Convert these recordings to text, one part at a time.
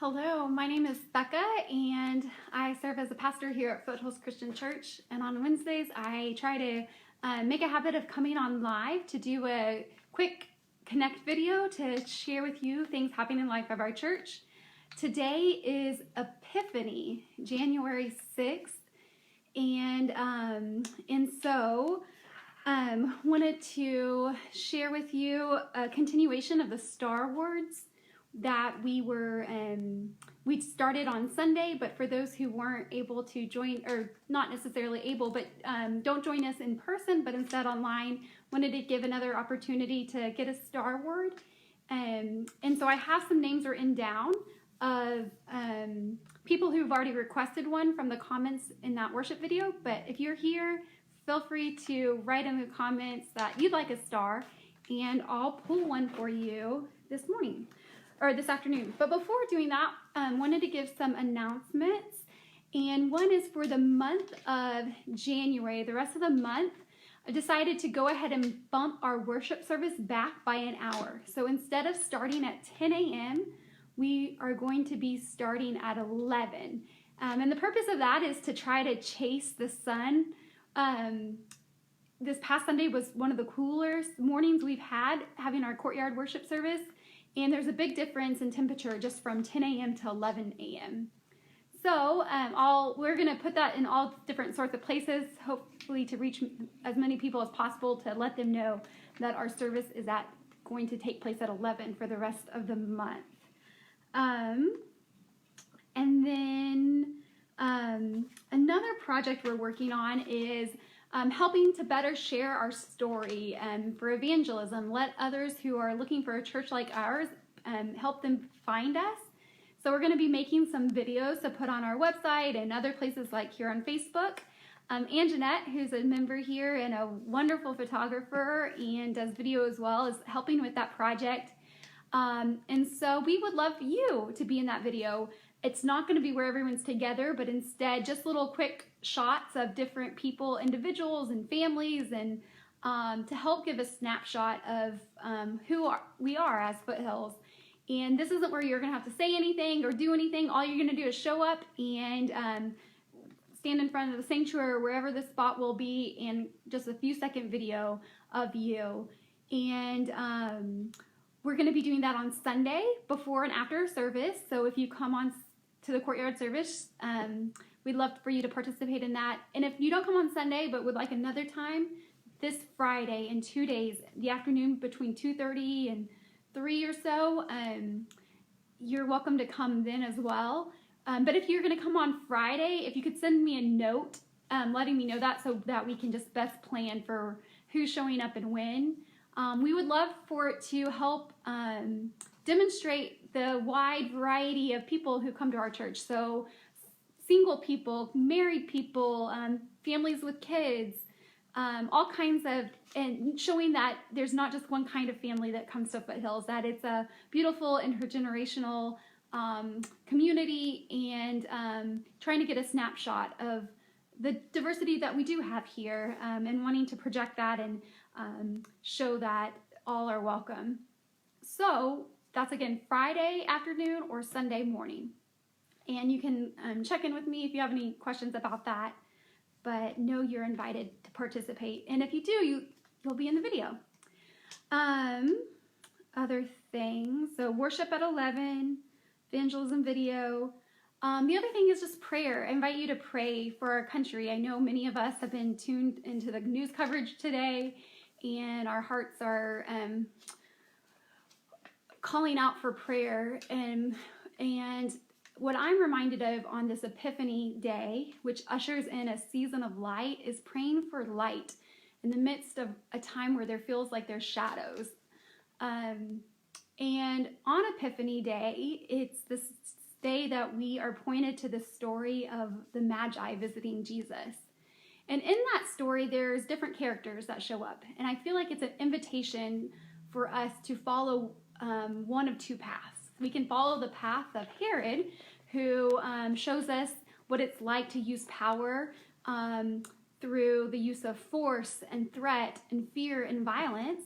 Hello, my name is Bekah, and I serve as a pastor here at Foothills Christian Church. And on Wednesdays, I try to make a habit of coming on live to do a quick connect video to share with you things happening in the life of our church. Today is Epiphany, January 6th, and so wanted to share with you a continuation of the Star Wars that we started on Sunday, but for those who weren't able to join, or not necessarily able, but don't join us in person, but instead online, wanted to give another opportunity to get a Star Word. And so I have some names written down of people who've already requested one from the comments in that worship video, but if you're here, feel free to write in the comments that you'd like a star, and I'll pull one for you this morning. Or this afternoon. But before doing that, wanted to give some announcements. And one is for the month of January. The rest of the month, I decided to go ahead and bump our worship service back by an hour. So instead of starting at 10 a.m., we are going to be starting at 11. And the purpose of that is to try to chase the sun. This past Sunday was one of the coolest mornings we've had having our courtyard worship service. And there's a big difference in temperature just from 10 a.m. to 11 a.m. So we're going to put that in all different sorts of places, hopefully to reach as many people as possible to let them know that our service is going to take place at 11 for the rest of the month. And then another project we're working on is helping to better share our story for evangelism. Let others who are looking for a church like ours help them find us. So we're going to be making some videos to put on our website and other places like here on Facebook. Anjanette, who's a member here and a wonderful photographer and does video as well, is helping with that project. And so we would love you to be in that video. It's not going to be where everyone's together, but instead just little quick shots of different people, individuals and families, and to help give a snapshot of we are as Foothills. And this isn't where you're going to have to say anything or do anything. All you're going to do is show up and stand in front of the sanctuary or wherever the spot will be, and just a few second video of you. And we're going to be doing that on Sunday before and after service. So if you come on to the courtyard service, we'd love for you to participate in that. And if you don't come on Sunday but would like another time, this Friday in 2 days, the afternoon between 2:30 and 3 or so, you're welcome to come then as well. But if you're going to come on Friday, if you could send me a note letting me know that, so that we can just best plan for who's showing up and when. We would love for it to help demonstrate the wide variety of people who come to our church. So single people, married people, families with kids, all kinds of, and showing that there's not just one kind of family that comes to Foothills, that it's a beautiful intergenerational community, and trying to get a snapshot of the diversity that we do have here, and wanting to project that and show that all are welcome. So that's again Friday afternoon or Sunday morning. And you can check in with me if you have any questions about that, but know you're invited to participate. And if you do, you'll be in the video. Other things, so worship at 11, evangelism video. The other thing is just prayer. I invite you to pray for our country. I know many of us have been tuned into the news coverage today, and our hearts are calling out for prayer. And what I'm reminded of on this Epiphany Day, which ushers in a season of light, is praying for light in the midst of a time where there feels like there's shadows. And on Epiphany Day, it's this day that we are pointed to the story of the Magi visiting Jesus. And in that story, there's different characters that show up. And I feel like it's an invitation for us to follow one of two paths. We can follow the path of Herod, who shows us what it's like to use power through the use of force and threat and fear and violence.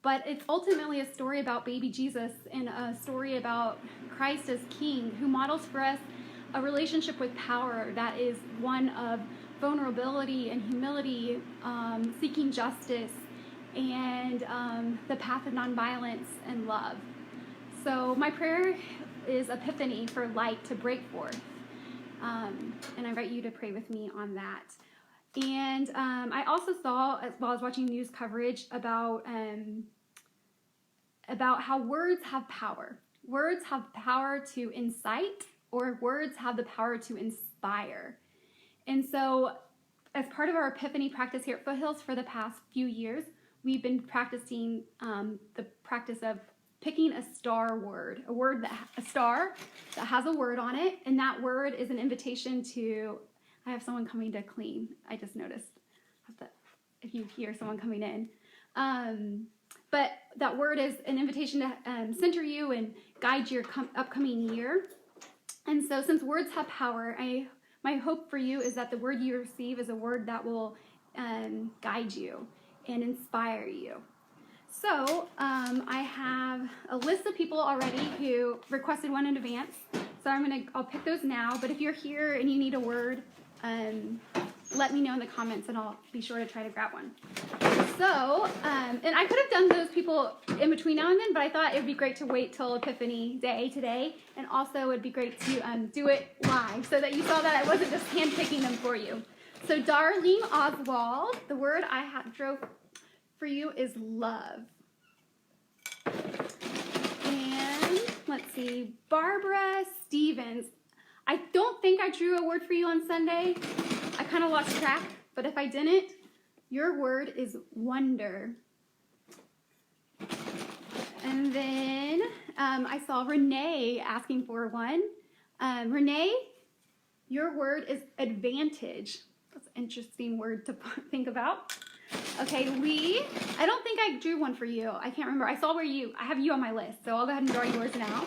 but it's ultimately a story about baby Jesus and a story about Christ as King, who models for us a relationship with power that is one of vulnerability and humility, seeking justice, and the path of nonviolence and love. So my prayer is epiphany for light to break forth. And I invite you to pray with me on that. And I also saw, while I was watching news coverage, about how words have power. Words have power to incite, or words have the power to inspire. And so, as part of our epiphany practice here at Foothills for the past few years, we've been practicing the practice of picking a star word, a star that has a word on it, and that word is an invitation to. I have someone coming to clean. I just noticed if you hear someone coming in. But that word is an invitation to center you and guide your upcoming year. And so since words have power, my hope for you is that the word you receive is a word that will guide you and inspire you. So I have a list of people already who requested one in advance. So I'll pick those now. But if you're here and you need a word, let me know in the comments and I'll be sure to try to grab one. So, and I could have done those people in between now and then, but I thought it would be great to wait till Epiphany Day today. And also it would be great to do it live so that you saw that I wasn't just handpicking them for you. So Darlene Oswald, the word I drove for you is love. And let's see, Barbara Stevens. I don't think I drew a word for you on Sunday. I kind of lost track, but if I didn't, your word is wonder. And then I saw Renee asking for one. Renee, your word is advantage. That's an interesting word to think about. Okay, Lee, I don't think I drew one for you. I can't remember. I have you on my list, so I'll go ahead and draw yours now.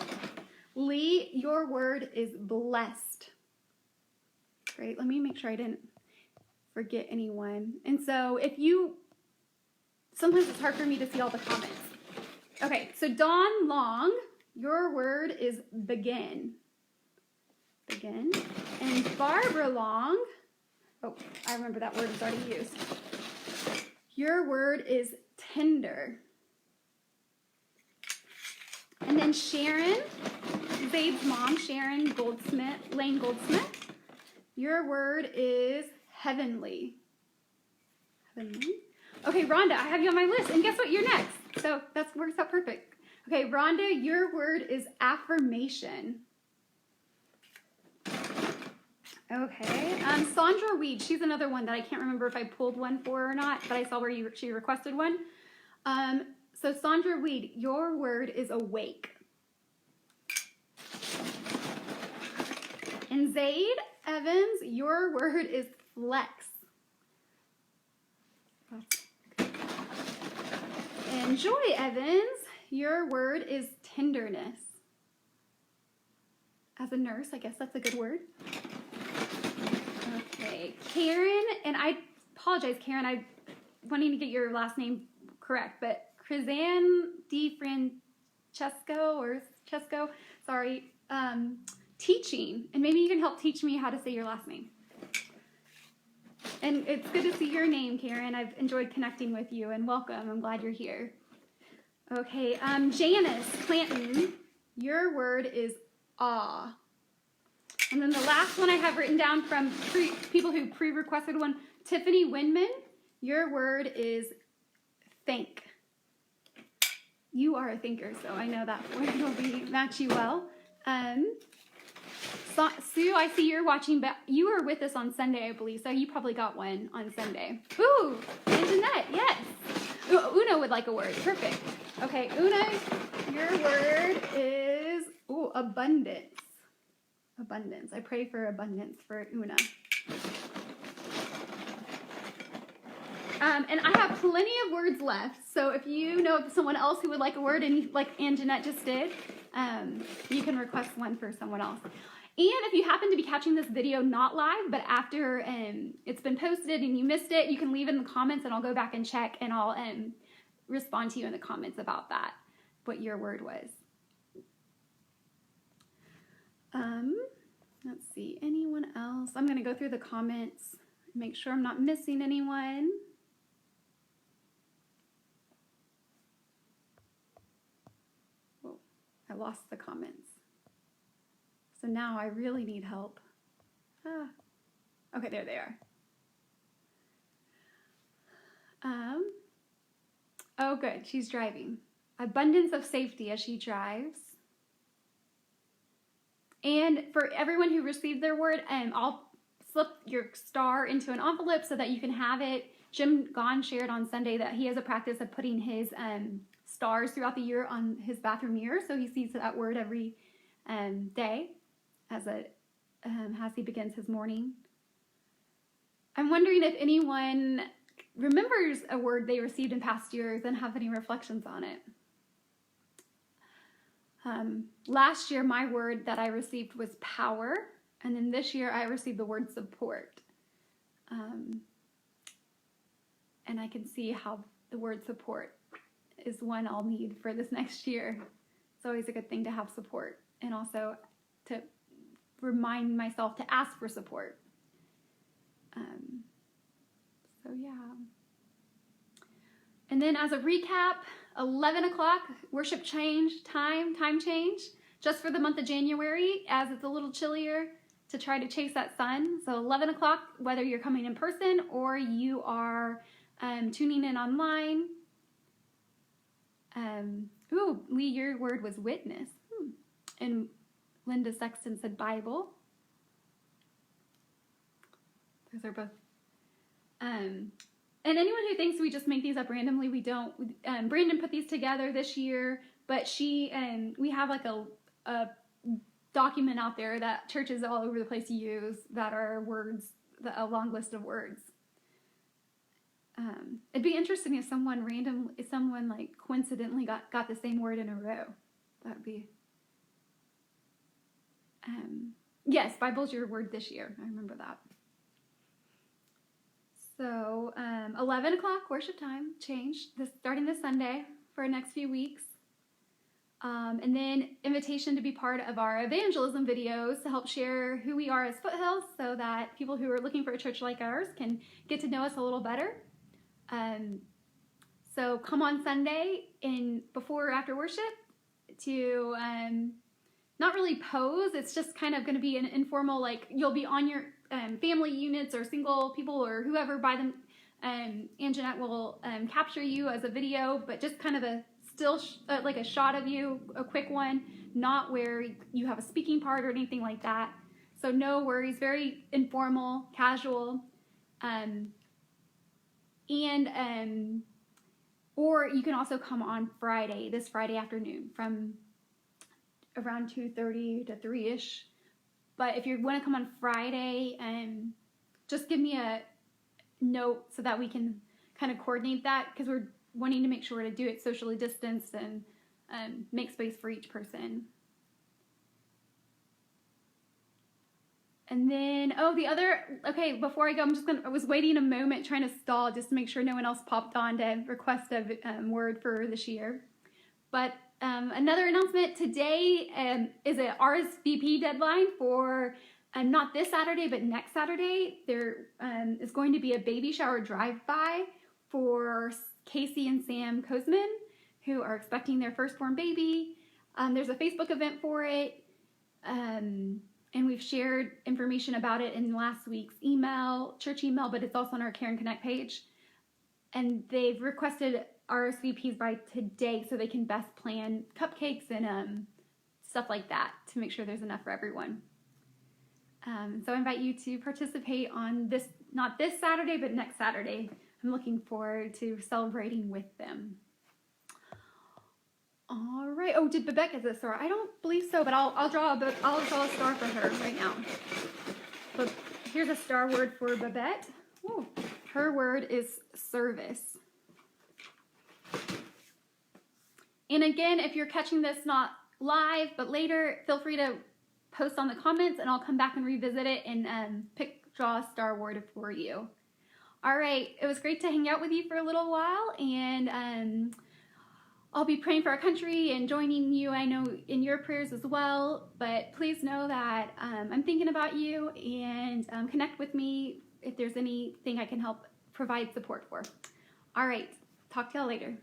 Lee, your word is blessed. Great, let me make sure I didn't forget anyone. And so sometimes it's hard for me to see all the comments. Okay, so Dawn Long, your word is begin. Begin. And Barbara Long, oh, I remember that word is already used. Your word is tender. And then Sharon, Zabe's mom, Lane Goldsmith, your word is heavenly. Heavenly. Okay, Rhonda, I have you on my list, and guess what? You're next. So that works out perfect. Okay, Rhonda, your word is affirmation. Okay, Sandra Weed, she's another one that I can't remember if I pulled one for her or not, but I saw where she requested one. So Sandra Weed, your word is awake. And Zaid Evans, your word is flex. And Joy Evans, your word is tenderness. As a nurse, I guess that's a good word. Okay, Karen, and I apologize, Karen, I'm wanting to get your last name correct, but Krizan DiFrancesco, sorry, teaching, and maybe you can help teach me how to say your last name. And it's good to see your name, Karen. I've enjoyed connecting with you, and welcome. I'm glad you're here. Okay, Janice Clanton, your word is awe. And then the last one I have written down from people who pre-requested one, Tiffany Winman, your word is think. You are a thinker, so I know that word will match you well. Sue, I see you're watching, but you were with us on Sunday, I believe, so you probably got one on Sunday. Ooh, and Jeanette, yes. Una would like a word. Perfect. Okay, Una, your word is abundance. Abundance. I pray for abundance for Una. And I have plenty of words left, so if you know of someone else who would like a word, and like Ann Jeanette just did, you can request one for someone else. And if you happen to be catching this video not live, but after it's been posted and you missed it, you can leave it in the comments and I'll go back and check and I'll respond to you in the comments about that, what your word was. Let's see, anyone else? I'm going to go through the comments, make sure I'm not missing anyone. Whoa, I lost the comments. So now I really need help. Okay, there they are. Oh, good. She's driving. Abundance of safety as she drives. And for everyone who received their word, I'll slip your star into an envelope so that you can have it. Jim Gahn shared on Sunday that he has a practice of putting his stars throughout the year on his bathroom mirror, so he sees that word every day as he begins his morning. I'm wondering if anyone remembers a word they received in past years and have any reflections on it. Last year, my word that I received was power, and then this year I received the word support. And I can see how the word support is one I'll need for this next year. It's always a good thing to have support, and also to remind myself to ask for support. So yeah. And then as a recap, 11 o'clock, worship change, time change, just for the month of January, as it's a little chillier, to try to chase that sun. So 11 o'clock, whether you're coming in person or you are tuning in online. Lee, your word was witness. And Linda Sexton said Bible. Those are both. And anyone who thinks we just make these up randomly, we don't. Brandon put these together this year, but we have like a document out there that churches all over the place use that are words, a long list of words. It'd be interesting if someone like coincidentally got the same word in a row. That'd be. Yes, Bible's your word this year. I remember that. So 11 o'clock worship time changed starting this Sunday for the next few weeks. And then invitation to be part of our evangelism videos to help share who we are as Foothills so that people who are looking for a church like ours can get to know us a little better. So come on Sunday before or after worship to not really pose. It's just kind of going to be an informal, like you'll be on your family units or single people or whoever by them. And Jeanette will capture you as a video, but just kind of a still like a shot of you, a quick one, not where you have a speaking part or anything like that. So no worries, very informal, casual. Or you can also come on this Friday afternoon from around 2:30 to 3-ish. But if you want to come on Friday, just give me a note so that we can kind of coordinate that, because we're wanting to make sure to do it socially distanced and make space for each person. And then, before I go, I was waiting a moment trying to stall just to make sure no one else popped on to request a word for this year. But another announcement today is a RSVP deadline for not this Saturday, but next Saturday. There is going to be a baby shower drive-by for Casey and Sam Kozman, who are expecting their firstborn baby. There's a Facebook event for it. And we've shared information about it in last week's church email, but it's also on our Care and Connect page. And they've requested RSVPs by today so they can best plan cupcakes and stuff like that to make sure there's enough for everyone. So I invite you to participate on this, not this Saturday, but next Saturday. I'm looking forward to celebrating with them. All right. Oh, did Bekah get a star? I don't believe so, but I'll draw a star for her right now. But here's a star word for Babette. Ooh, her word is service. And again, if you're catching this not live but later, feel free to post on the comments, and I'll come back and revisit it and draw a star word for you. All right, it was great to hang out with you for a little while, and I'll be praying for our country and joining you, I know, in your prayers as well. But please know that I'm thinking about you, and connect with me if there's anything I can help provide support for. All right, talk to y'all later.